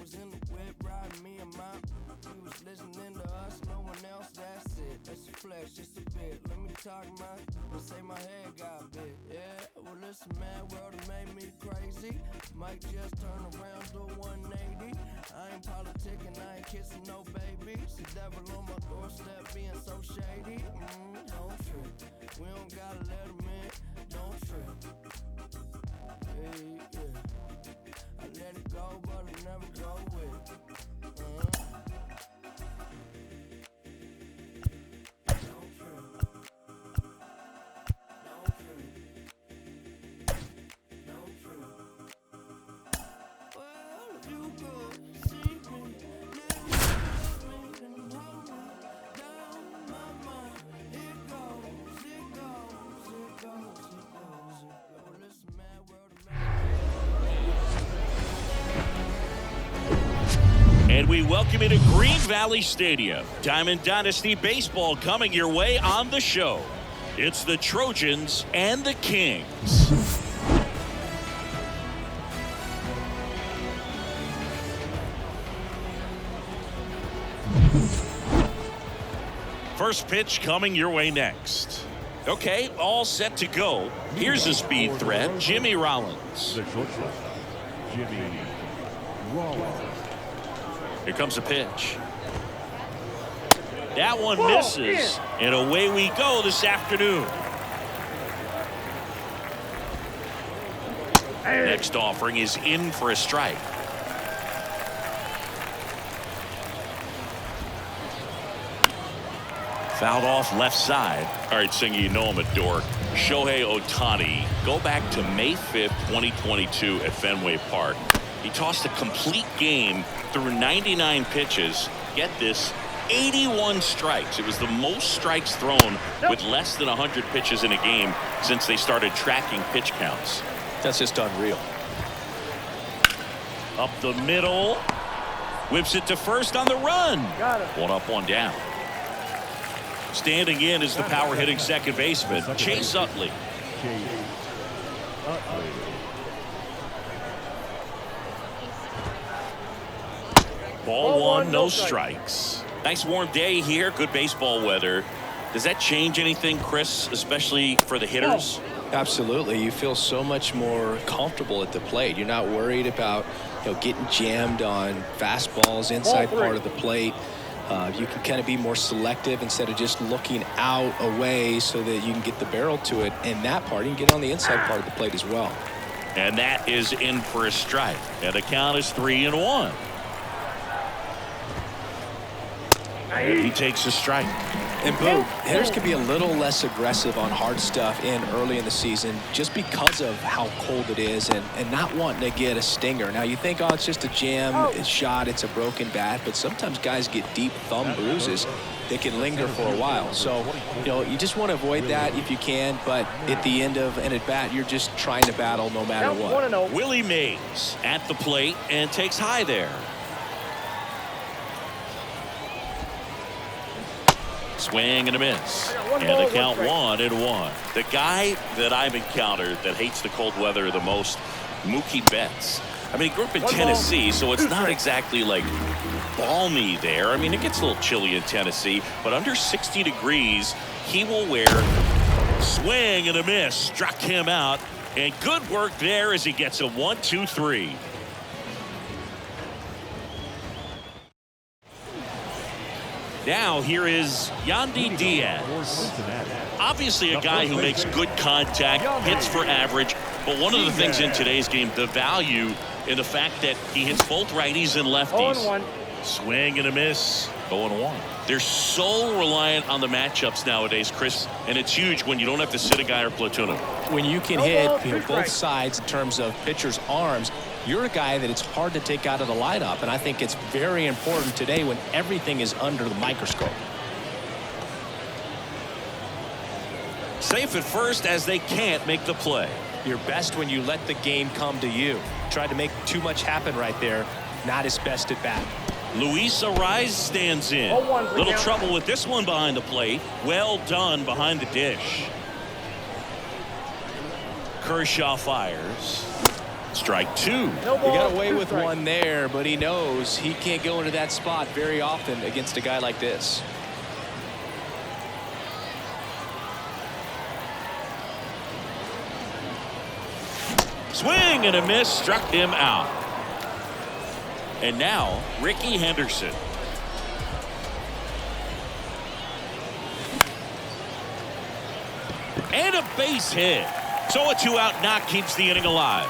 was in the whip riding me and my. We was listening to us, no one else, that's it. Let's flex just a bit. Let me talk, man. Let's say my head got big. Yeah, well, listen, man, world has made me crazy. Might just turn around, do 180. I ain't politicking, I ain't kissing no babies. The devil on my doorstep being so shady. Don't trip. We don't gotta let him in. Don't trip. Hey, yeah. I let it go, but I never go with it. And we welcome you to Green Valley Stadium. Diamond Dynasty Baseball coming your way on the show. It's the Trojans and the Kings. First pitch coming your way next. Okay, all set to go. Here's a speed threat, Jimmy Rollins. The shortstop, Jimmy Rollins. Here comes a pitch. That one misses, and away we go this afternoon. Next offering is in for a strike. Fouled off left side. All right, Singer, you know I'm a dork. Shohei Ohtani, go back to May 5th, 2022 at Fenway Park. He tossed a complete game through 99 pitches. Get this, 81 strikes. It was the most strikes thrown with less than 100 pitches in a game since they started tracking pitch counts. That's just unreal. Up the middle. Whips it to first on the run. Got it. One up, one down. Standing in is the power hitting second baseman, Chase Utley. Ball one, no strikes. Nice warm day here, good baseball weather. Does that change anything, Chris, especially for the hitters? Absolutely. You feel so much more comfortable at the plate. You're not worried about getting jammed on fastballs inside part of the plate. You can kind of be more selective instead of just looking out away so that you can get the barrel to it. And that part, you can get on the inside part of the plate as well. And that is in for a strike. And the count is 3-1. And he takes a strike. And boom, hitters can be a little less aggressive on hard stuff early in the season just because of how cold it is and not wanting to get a stinger. Now you think, oh, it's just a jam, it's shot, it's a broken bat, but sometimes guys get deep thumb bruises that can linger for a while. So, you just want to avoid that if you can, but at the end of an at-bat, you're just trying to battle no matter what. Willie Mays at the plate and takes high there. Swing and a miss. And the count 1-1. The guy that I've encountered that hates the cold weather the most, Mookie Betts. I mean, he grew up in Tennessee, so it's not exactly like balmy there. I mean, it gets a little chilly in Tennessee, but under 60 degrees, he will wear swing and a miss. Struck him out, and good work there as he gets a 1-2-3. Now here is Yandy Diaz. Obviously a guy who makes good contact, hits for average, but one of the things in today's game, the value in the fact that he hits both righties and lefties. 0-1. Swing and a miss. 0-1. They're so reliant on the matchups nowadays, Chris, and it's huge when you don't have to sit a guy or platoon him. When you can hit both sides in terms of pitchers' arms, you're a guy that it's hard to take out of the lineup, and I think it's very important today when everything is under the microscope. Safe at first as they can't make the play. You're best when you let the game come to you. Tried to make too much happen right there. Not his best at bat. Luis Ariz stands in. Little trouble with this one behind the plate. Well done behind the dish. Kershaw fires. Strike 2. He got away with one there, but he knows he can't go into that spot very often against a guy like this. Swing and a miss, struck him out. And now Ricky Henderson. And a base hit. So a 2-out knock keeps the inning alive.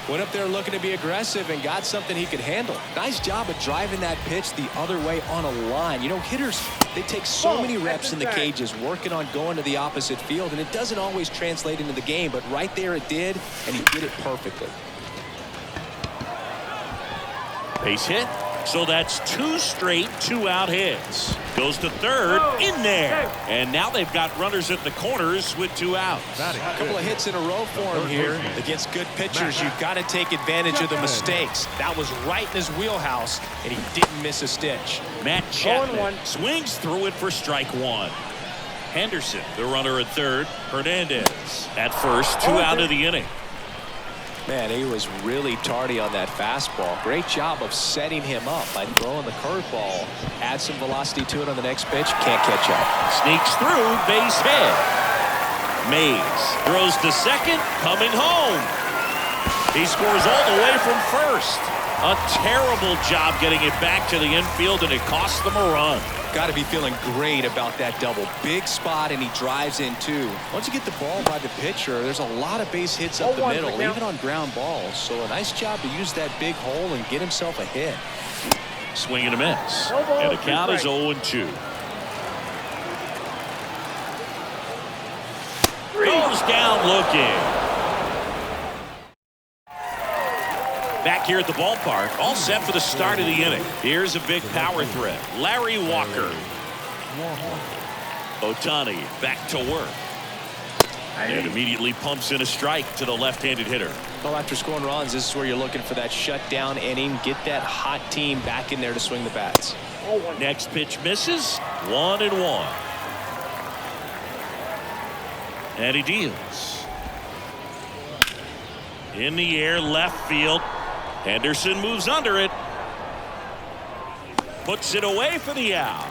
Went up there looking to be aggressive and got something he could handle. Nice job of driving that pitch the other way on a line. You know, hitters, they take so many reps in the cages working on going to the opposite field, and it doesn't always translate into the game, but right there it did, and he did it perfectly. Base hit. So that's 2 straight 2-out hits. Goes to third, in there. And now they've got runners at the corners with 2 outs. A couple of hits in a row for him here. Against good pitchers, you've got to take advantage of the mistakes. That was right in his wheelhouse, and he didn't miss a stitch. Matt Chapman swings through it for strike 1. Henderson, the runner at third. Hernandez at first, 2 out of the inning. Man, he was really tardy on that fastball. Great job of setting him up by throwing the curveball. Add some velocity to it on the next pitch. Can't catch up. Sneaks through, base hit. Mays throws to second, coming home. He scores all the way from first. A terrible job getting it back to the infield, and it cost them a run. Got to be feeling great about that double. Big spot, and he drives in too. Once you get the ball by the pitcher, there's a lot of base hits up the middle, even on ground balls. So a nice job to use that big hole and get himself a hit. Swing and a miss. And the count is 0-2. Goes down looking. Back here at the ballpark, all set for the start of the inning. Here's a big power threat. Larry Walker. Ohtani back to work. And immediately pumps in a strike to the left-handed hitter. Well, after scoring runs, this is where you're looking for that shutdown inning. Get that hot team back in there to swing the bats. Next pitch misses. 1-1. And he deals. In the air, left field. Henderson moves under it. Puts it away for the out.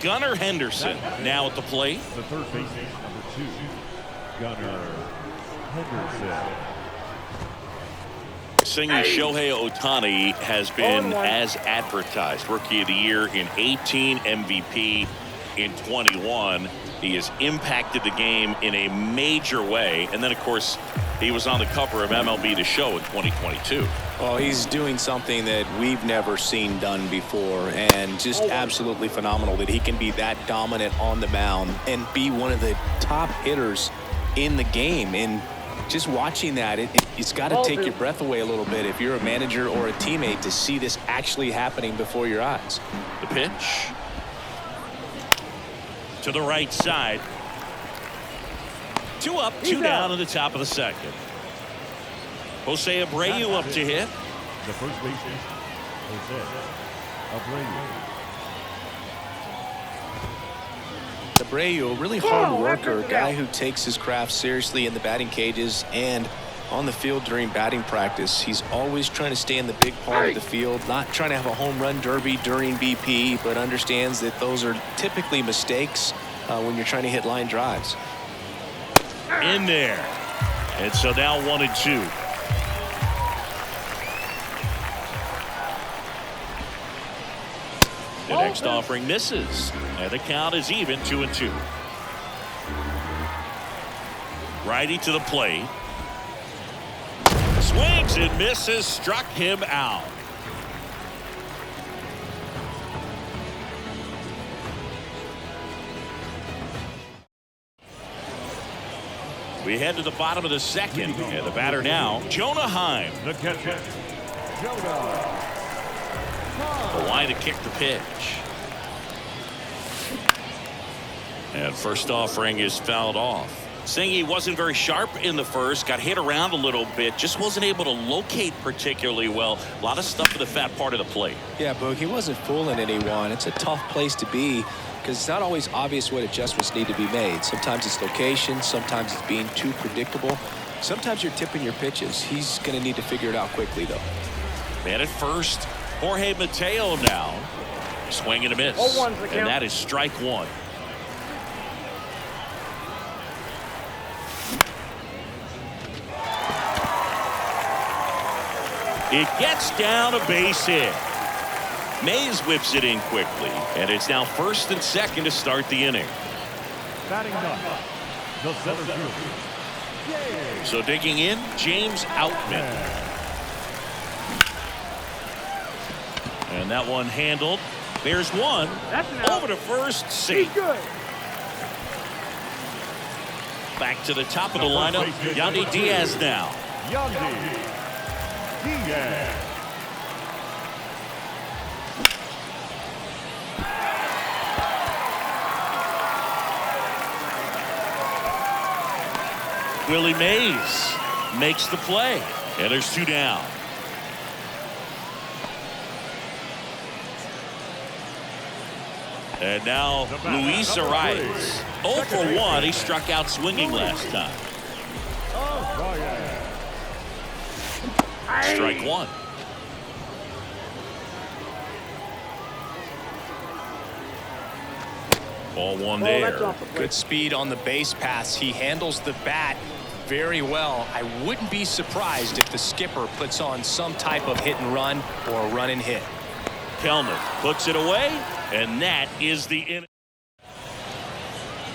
Gunnar Henderson now at the plate. The third baseman, number 2, Gunnar Henderson. Singing Shohei Ohtani has been as advertised. Rookie of the Year in 18, MVP in 21. He has impacted the game in a major way. And then, of course, he was on the cover of MLB The Show in 2022. Oh, he's doing something that we've never seen done before, and just absolutely phenomenal that he can be that dominant on the mound and be one of the top hitters in the game. And just watching that, it's got to take your breath away a little bit if you're a manager or a teammate to see this actually happening before your eyes. The pitch to the right side. 2 up, 2 down in the top of the second. Jose Abreu up to hit. The first baseman, Jose Abreu. Abreu, a really hard worker, a guy who takes his craft seriously in the batting cages and on the field during batting practice. He's always trying to stay in the big part of the field, not trying to have a home run derby during BP, but understands that those are typically mistakes when you're trying to hit line drives. In there. And so now 1-2. The next offering misses. And the count is even, 2-2. Righty to the plate. Swings and misses. Struck him out. We head to the bottom of the second, and the batter now, Jonah Heim. The catcher, Jonah. The line to kick the pitch. And first offering is fouled off. Singy wasn't very sharp in the first, got hit around a little bit, just wasn't able to locate particularly well. A lot of stuff in the fat part of the plate. Yeah, Boog, he wasn't fooling anyone. It's a tough place to be because it's not always obvious what adjustments need to be made. Sometimes it's location, sometimes it's being too predictable. Sometimes you're tipping your pitches. He's going to need to figure it out quickly, though. Man at first, Jorge Mateo now. Swing and a miss. And that is strike one. It gets down a base hit. Mays whips it in quickly, and it's now first and second to start the inning. Batting ninth, the center fielder. So digging in, James Outman. And that one handled. There's one. Over to first, safe. Back to the top of the lineup, Yandy Diaz now. Yandy Diaz. Willie Mays makes the play, and there's two down. And now Luis Arias. 0 for 1. He struck out swinging last time. Strike one. Ball one there. Good speed on the base pass. He handles the bat very well. I wouldn't be surprised if the skipper puts on some type of hit and run or a run and hit. Kelman puts it away, and that is the inning.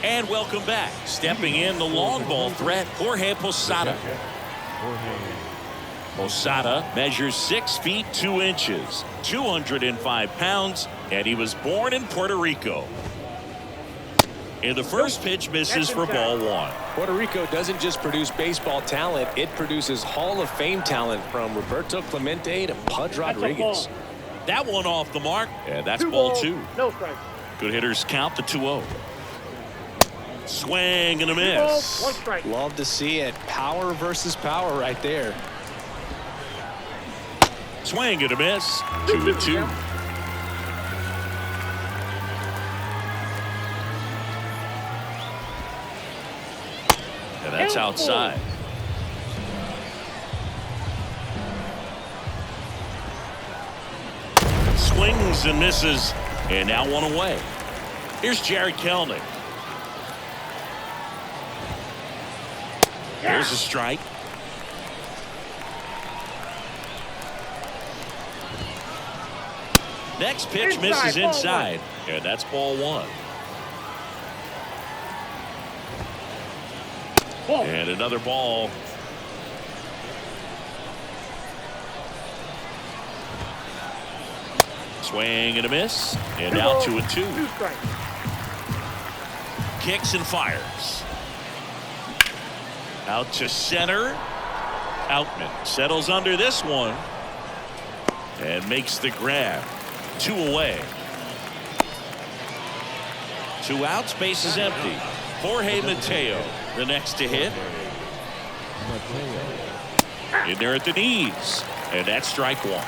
And welcome back. Stepping in the long ball threat, Jorge Posada. Posada measures 6 feet 2 inches, 205 pounds, and he was born in Puerto Rico. In the first pitch, misses for ball one. Puerto Rico doesn't just produce baseball talent, it produces Hall of Fame talent from Roberto Clemente to Pudge Rodriguez. That one off the mark, and that's ball two. No strike. Good hitters count the 2-0. Swing and a miss. 1 strike. Love to see it. Power versus power right there. Swing and a miss. 2-2. And that's outside. Swings and misses, and now one away. Here's Jared Kelnick. Here's a strike. Next pitch misses inside, and that's ball one. And another ball. Swing and a miss, and now 2-2. Kicks and fires. Out to center. Outman settles under this one and makes the grab. 2 away. 2 outs, base is empty. Jorge Mateo, the next to hit. In there at the knees, and that's strike one.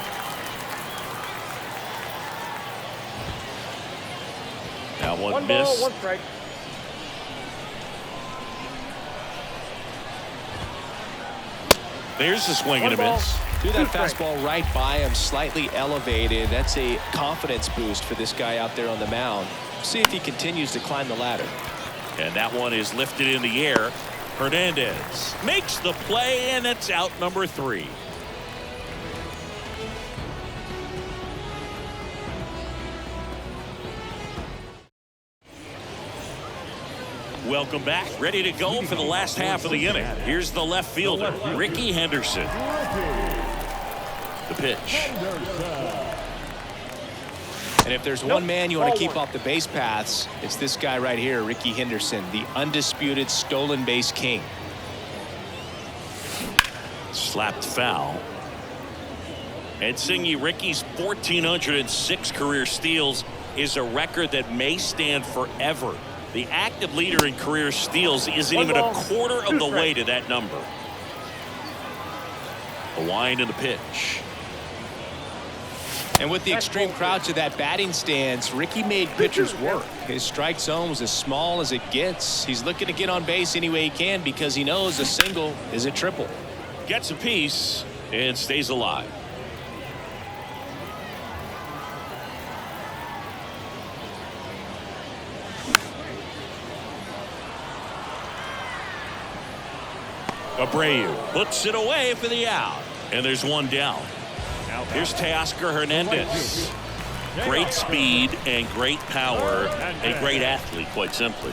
Now one miss. Ball, 1 strike. There's the swing and a miss. Threw that fastball right by him, slightly elevated. That's a confidence boost for this guy out there on the mound. See if he continues to climb the ladder. And that one is lifted in the air. Hernandez makes the play, and it's out number 3. Welcome back. Ready to go for the last half of the inning. Here's the left fielder, Ricky Henderson. The pitch. And if there's one man you want to keep off the base paths, it's this guy right here, Ricky Henderson, the undisputed stolen base king. Slapped foul. And Singy, Ricky's 1,406 career steals is a record that may stand forever The active leader in career steals isn't even a quarter of the way to that number. The wind and the pitch. And with the extreme crouch of that batting stance, Ricky made pitchers work. His strike zone was as small as it gets. He's looking to get on base any way he can because he knows a single is a triple. Gets a piece and stays alive. Abreu puts it away for the out. And there's one down. Here's Teoscar Hernandez. Great speed and great power. A great athlete, quite simply.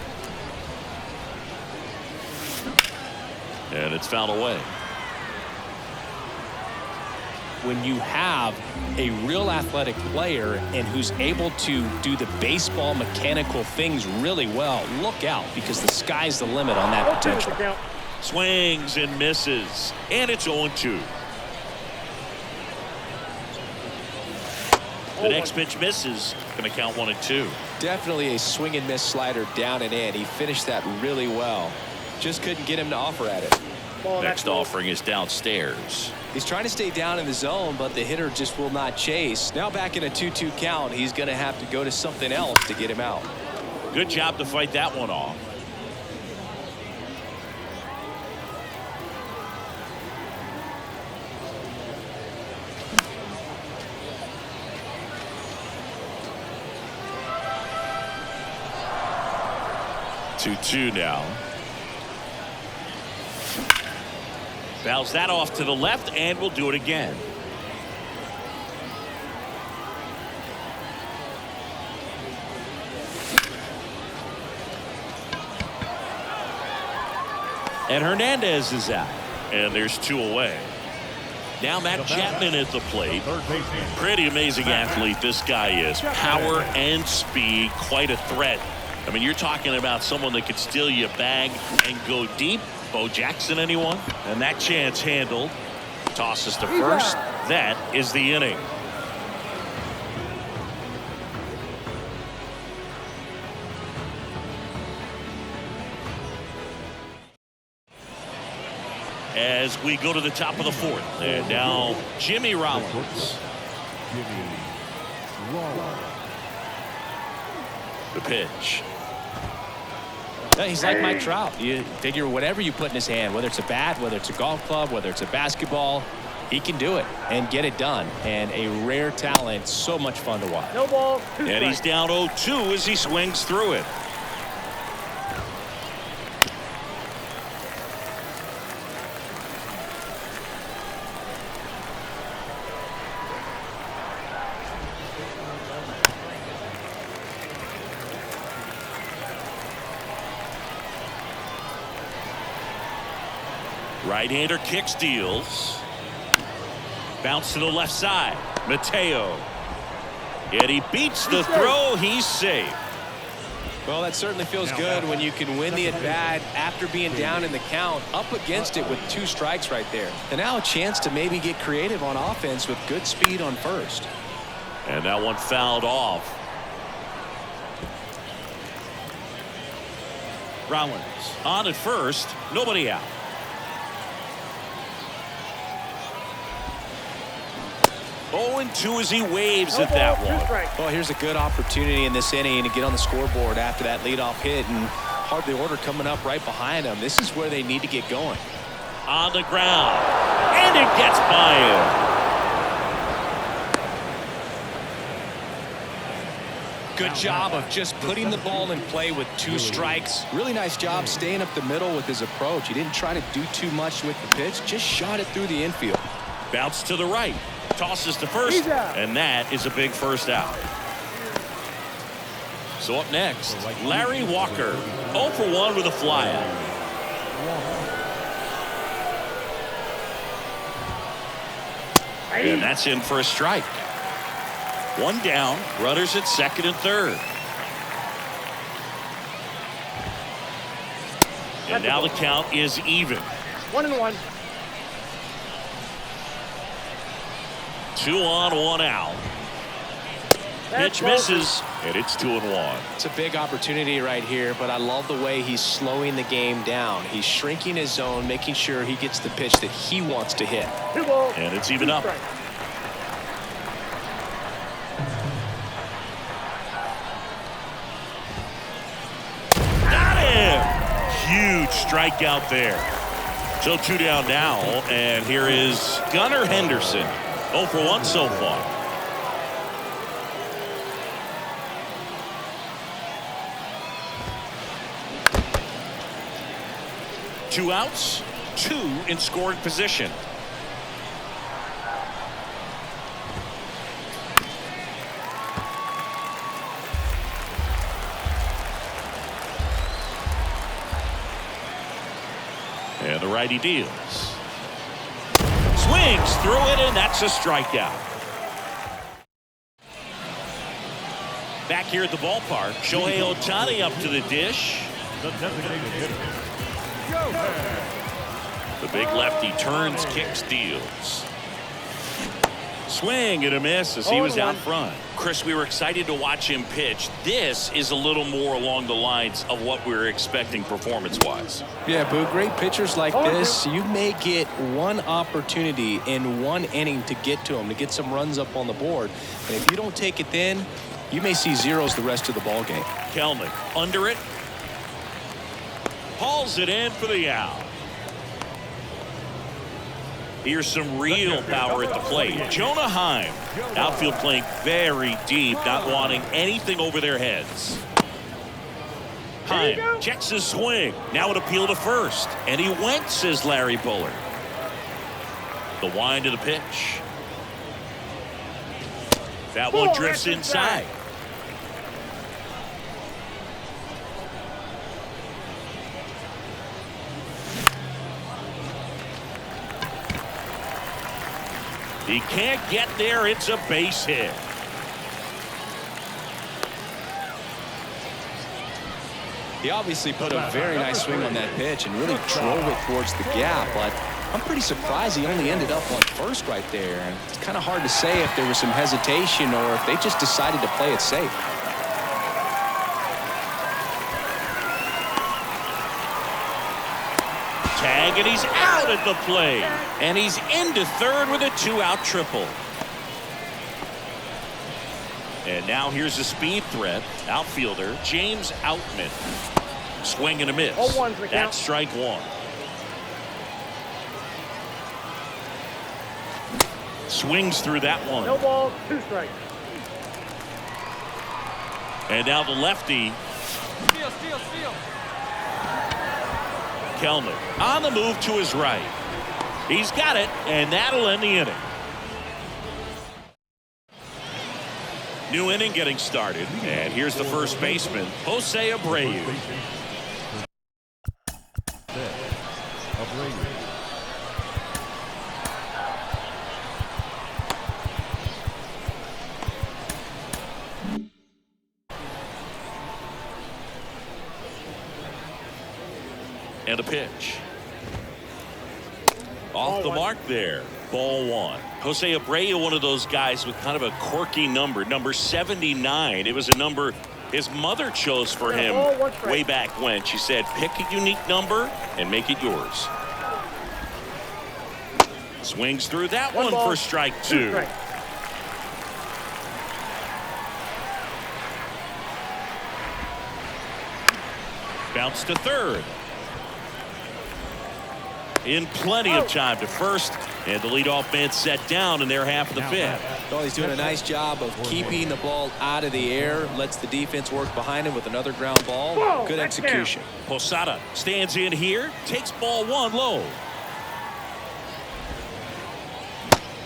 And it's fouled away. When you have a real athletic player and who's able to do the baseball mechanical things really well, look out, because the sky's the limit on that potential. Swings and misses. And it's 0-2. The next pitch misses. Going to count 1-2. Definitely a swing and miss slider down and in. He finished that really well. Just couldn't get him to offer at it. Next offering is downstairs. He's trying to stay down in the zone, but the hitter just will not chase. Now back in a 2-2 count, he's going to have to go to something else to get him out. Good job to fight that one off. Two now. Fouls that off to the left, and we'll do it again. And Hernandez is out. And there's 2 away. Now Matt Chapman at the plate. Pretty amazing athlete this guy is. Power and speed, quite a threat. I mean, you're talking about someone that could steal you a bag and go deep. Bo Jackson, anyone? And that chance handled. Tosses to first. That is the inning. As we go to the top of the 4th. And now Jimmy Rollins. The pitch. He's like Mike Trout. You figure whatever you put in his hand, whether it's a bat, whether it's a golf club, whether it's a basketball, he can do it and get it done. And a rare talent, so much fun to watch. No ball. And he's down 0-2 as he swings through it. Right-hander kick steals. Bounce to the left side. Mateo. And he beats the throw. He's safe. Well, that certainly feels good when you can win the at-bat after being down in the count, up against it with 2 strikes right there. And now a chance to maybe get creative on offense with good speed on first. And that one fouled off. Rollins on at first. Nobody out. 0-2 as he waves at that one. Well, here's a good opportunity in this inning to get on the scoreboard after that leadoff hit, and hardly order coming up right behind him. This is where they need to get going. On the ground, and it gets by him. Good job of just putting the ball in play with 2 strikes. Really nice job staying up the middle with his approach. He didn't try to do too much with the pitch, just shot it through the infield. Bounce to the right. Tosses to first, and that is a big first out. So up next, Larry Walker, 0 for 1 with a flyout. And that's in for a strike. 1 down, runners at second and third. And now the count is even. 1-1. 2 on, 1 out. Pitch misses. And it's 2-1. It's a big opportunity right here, but I love the way he's slowing the game down. He's shrinking his zone, making sure he gets the pitch that he wants to hit. And it's even up. Got him! Huge strikeout there. So 2 down now, and here is Gunnar Henderson. 0 for 1 so far. Two outs, 2 in scoring position. And the righty deals. Swings through it, and that's a strikeout. Back here at the ballpark, Shohei Ohtani up to the dish. The designated hitter. The big lefty turns, kicks, deals. Swing and a miss as he was out front. Chris, we were excited to watch him pitch. This is a little more along the lines of what we were expecting performance-wise. Yeah, Boo, great pitchers like this, you may get one opportunity in one inning to get to them, to get some runs up on the board. And if you don't take it then, you may see zeros the rest of the ball game. Kelnick under it. Hauls it in for the out. Here's some real power at the plate. Jonah Heim, outfield playing very deep, not wanting anything over their heads. Heim checks his swing. Now an appeal to first. And he went, says Larry Bullard. The wind of the pitch. That one drifts inside. He can't get there. It's a base hit. He obviously put a very nice swing on that pitch and really drove it towards the gap, but I'm pretty surprised he only ended up on first right there. And it's kind of hard to say if there was some hesitation or if they just decided to play it safe. Tag, and he's out at the plate. And he's into third with a 2-out triple. And now here's a speed threat. Outfielder James Outman. Swing and a miss. That's strike 1. Swings through that one. No ball, 2 strikes. And now the lefty. Steal. Kelnick on the move to his right. He's got it, and that'll end the inning. New inning getting started, and here's the first baseman, Jose Abreu. And a pitch. Off the mark there. Ball 1. Jose Abreu, one of those guys with kind of a quirky number. Number 79. It was a number his mother chose for him way back when. She said, pick a unique number and make it yours. Swings through that one for strike 2. Bounce to third. In plenty of time to first, and the leadoff man set down in their half of the 5th. Well, he's doing a nice job of keeping the ball out of the air, lets the defense work behind him with another ground ball. Good execution. Posada stands in here, takes ball 1 low.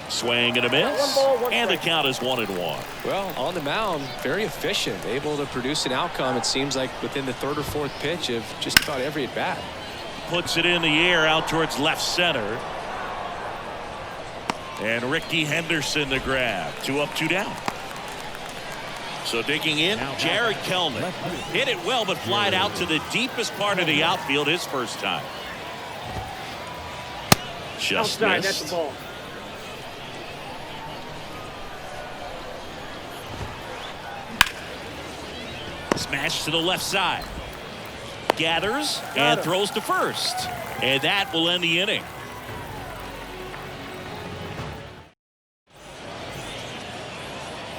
Swing and a miss, and the count is 1-1. Well, on the mound, very efficient, able to produce an outcome, it seems like, within the 3rd or 4th pitch of just about every at-bat. Puts it in the air out towards left center. And Ricky Henderson the grab. 2 up, 2 down. So digging in, Jared Kelnick. Hit it well, but flied out to the deepest part of the outfield his first time. Just Outside, missed. that's the ball. Smash to the left side. Gathers and throws to first. And that will end the inning.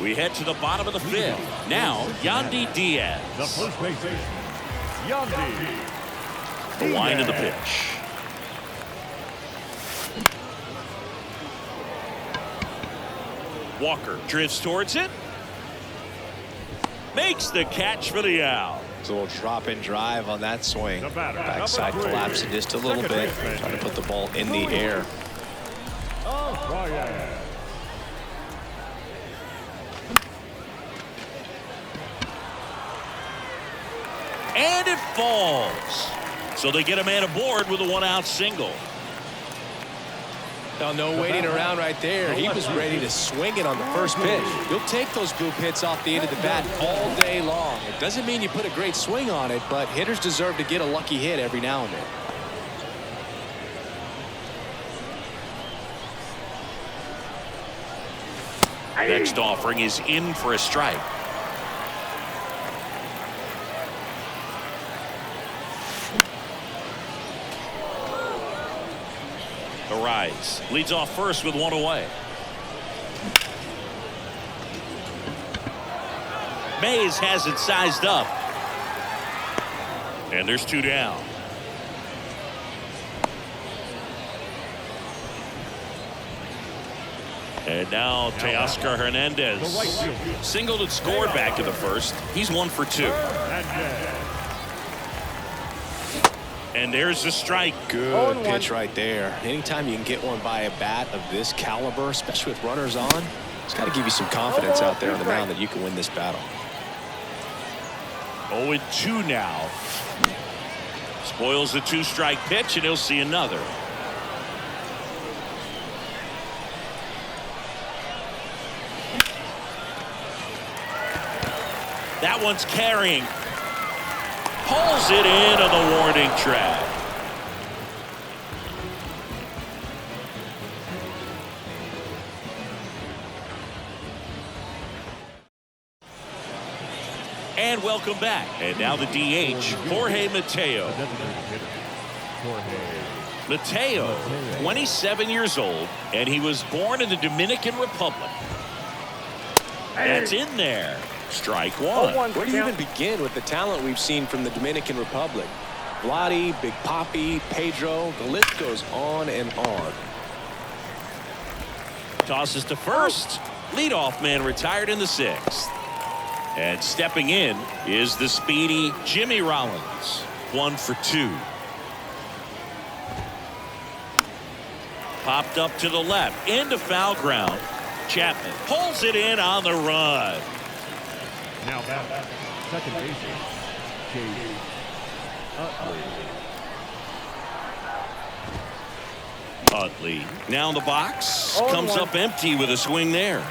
We head to the bottom of the fifth. Now, Yandy Diaz. The first baseman, Yandy. The wind of the pitch. Walker drifts towards it. Makes the catch for the out. It's a little drop and drive on that swing. The batter, Backside number 3, collapsing just a little second bit. baseman, Trying to put the ball in the air. Ryan. And it falls. So they get a man aboard with a 1-out single. Now, no waiting around right there. He was ready to swing it on the first pitch. You'll take those boop hits off the end of the bat all day long. It doesn't mean you put a great swing on it, but hitters deserve to get a lucky hit every now and then. Next offering is in for a strike. Arise leads off first with 1 away. Mays has it sized up. And there's 2 down. And now Teoscar Hernandez singled and scored back in the first. He's 1 for 2. And there's the strike. Good pitch right there. Anytime you can get one by a bat of this caliber, especially with runners on, it's got to give you some confidence out there on the mound that you can win this battle. 0-2 now. Spoils the 2-strike pitch, and he'll see another. That one's carrying. Pulls it in on the warning track. And welcome back. And now the DH, Jorge Mateo. Mateo, 27 years old, and he was born in the Dominican Republic. That's in there. Strike 1. Where do you even begin with the talent we've seen from the Dominican Republic? Vladdy, Big Papi, Pedro, the list goes on and on. Tosses to first. Leadoff man retired in the 6th. And stepping in is the speedy Jimmy Rollins. 1 for 2. Popped up to the left into foul ground. Chapman pulls it in on the run. Now back, second baseman, Chase Utley. Utley now in the box. Comes up empty with a swing there.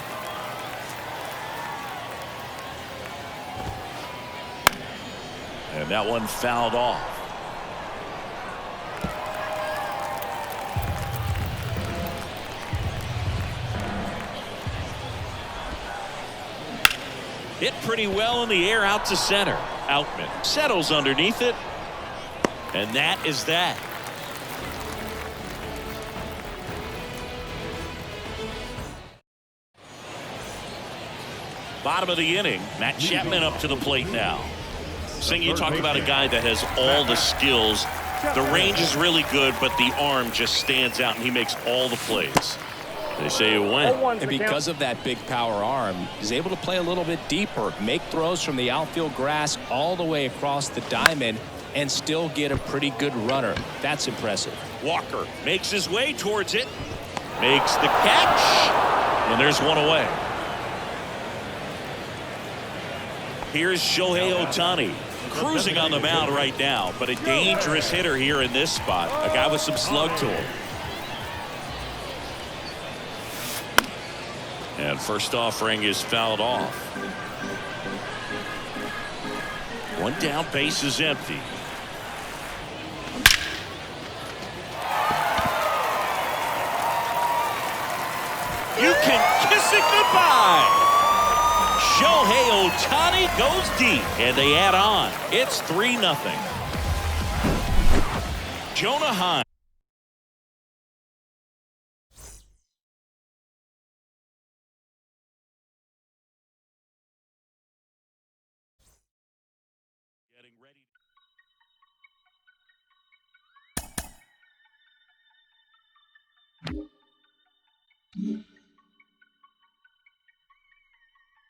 And that one fouled off. Hit pretty well in the air out to center. Outman settles underneath it. And that is that. Bottom of the inning. Matt Chapman up to the plate now. Sing, you talk about a guy that has all the skills. The range is really good, but the arm just stands out, and he makes all the plays. They say it went. And because of that big power arm, he's able to play a little bit deeper, make throws from the outfield grass all the way across the diamond, and still get a pretty good runner. That's impressive. Walker makes his way towards it. Makes the catch. And there's 1 away. Here's Shohei Ohtani. Cruising on the mound right now, but a dangerous hitter here in this spot. A guy with some slug to him. And first offering is fouled off. 1 down, base is empty. You can kiss it goodbye. Shohei Ohtani goes deep, and they add on. It's 3-0. Jonah Heim. Getting ready.